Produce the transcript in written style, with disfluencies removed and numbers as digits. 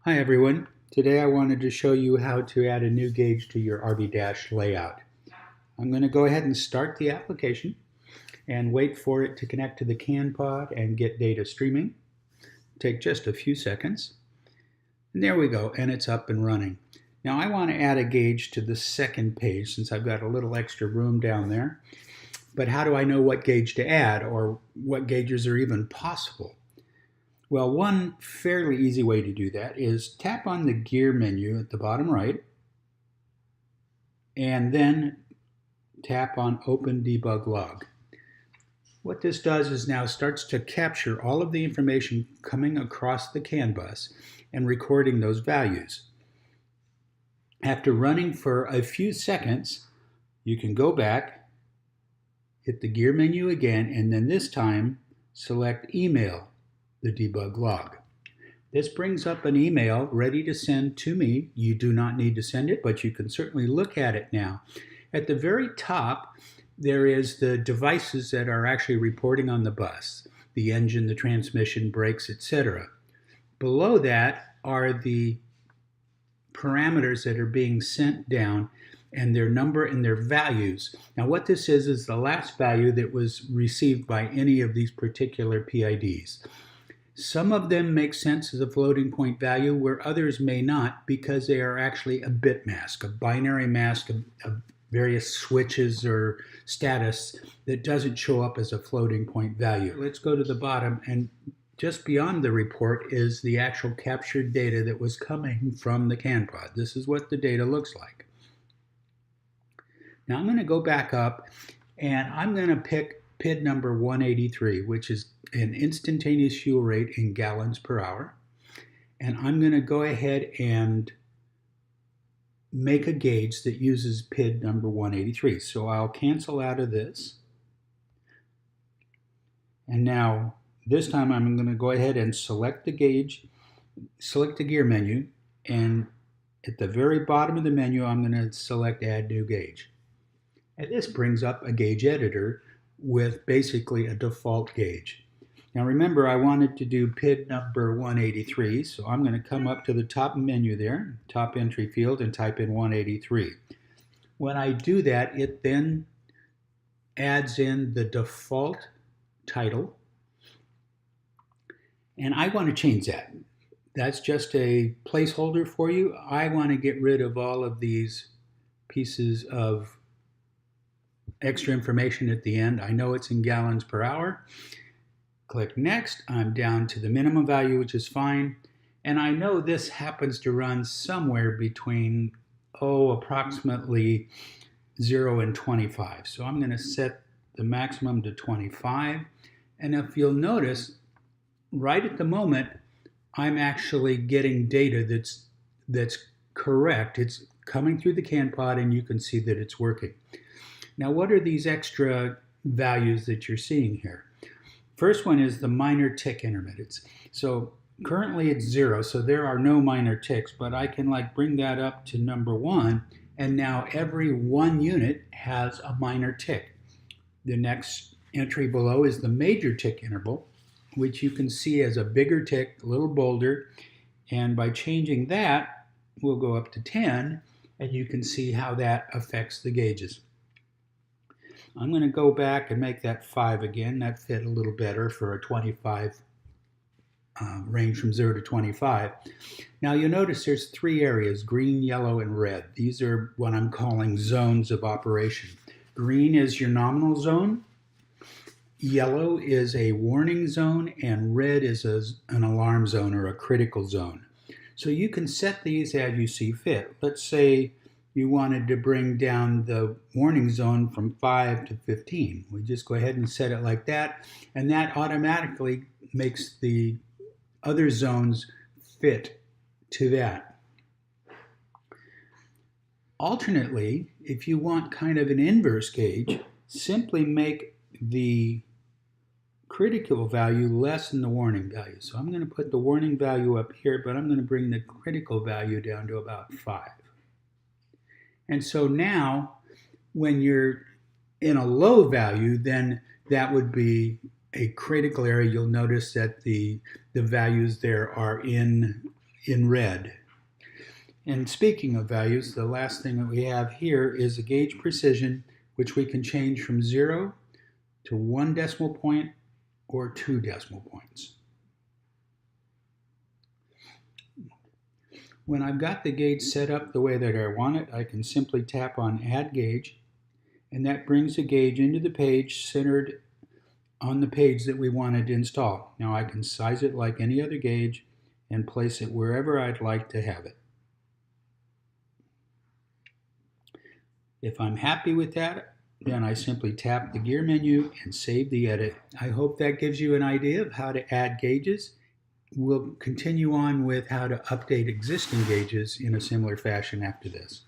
Hi everyone. Today I wanted to show you how to add a new gauge to your RV layout. I'm going to go ahead and start the application and wait for it to connect to the CAN pod and get data streaming. Take just a few seconds. And there we go, and it's up and running. Now I want to add a gauge to the second page since I've got a little extra room down there. But how do I know what gauge to add or what gauges are even possible? Well, one fairly easy way to do that is tap on the gear menu at the bottom right and then tap on Open Debug Log. What this does is now starts to capture all of the information coming across the CAN bus and recording those values. After running for a few seconds, you can go back, hit the gear menu again, and then this time select Email the debug log. This brings up an email ready to send to me. You do not need to send it, but you can certainly look at it now. At the very top, there is the devices that are actually reporting on the bus, the engine, the transmission, brakes, etc. Below that are the parameters that are being sent down and their number and their values. Now what this is the last value that was received by any of these particular PIDs. Some of them make sense as a floating point value where others may not because they are actually a bit mask, a binary mask of various switches or status that doesn't show up as a floating point value. Let's go to the bottom, and just beyond the report is the actual captured data that was coming from the CAN pod. This is what the data looks like. Now I'm going to go back up and I'm going to pick PID number 183, which is an instantaneous fuel rate in gallons per hour. And I'm going to go ahead and make a gauge that uses PID number 183. So I'll cancel out of this. And now this time I'm going to go ahead and select the gauge, select the gear menu, and at the very bottom of the menu I'm going to select Add New Gauge. And this brings up a gauge editor with basically a default gauge. Now remember, I wanted to do PID number 183, so I'm going to come up to the top menu there, top entry field, and type in 183. When I do that, it then adds in the default title, and I want to change that. That's just a placeholder for you. I want to get rid of all of these pieces of extra information at the end. I know it's in gallons per hour. Click Next. I'm down to the minimum value, which is fine. And I know this happens to run somewhere between, approximately 0 and 25. So I'm going to set the maximum to 25. And if you'll notice, right at the moment, I'm actually getting data that's correct. It's coming through the CAN pod, and you can see that it's working. Now, what are these extra values that you're seeing here? First one is the minor tick intermittents. So currently it's 0, so there are no minor ticks, but I can bring that up to number 1, and now every 1 unit has a minor tick. The next entry below is the major tick interval, which you can see as a bigger tick, a little bolder, and by changing that, we'll go up to 10, and you can see how that affects the gauges. I'm going to go back and make that 5 again. That fit a little better for a 25 range from 0 to 25. Now you'll notice there's 3 areas, green, yellow, and red. These are what I'm calling zones of operation. Green is your nominal zone, yellow is a warning zone, and red is an alarm zone or a critical zone. So you can set these as you see fit. Let's say you wanted to bring down the warning zone from 5 to 15. We just go ahead and set it like that, and that automatically makes the other zones fit to that. Alternately, if you want kind of an inverse gauge, simply make the critical value less than the warning value. So I'm going to put the warning value up here, but I'm going to bring the critical value down to about 5. And so now, when you're in a low value, then that would be a critical area. You'll notice that the values there are in in red. And speaking of values, the last thing that we have here is a gauge precision, which we can change from 0 to 1 decimal point or 2 decimal points. When I've got the gauge set up the way that I want it, I can simply tap on Add Gauge, and that brings the gauge into the page centered on the page that we wanted to install. Now I can size it like any other gauge and place it wherever I'd like to have it. If I'm happy with that, then I simply tap the gear menu and save the edit. I hope that gives you an idea of how to add gauges. We'll continue on with how to update existing gauges in a similar fashion after this.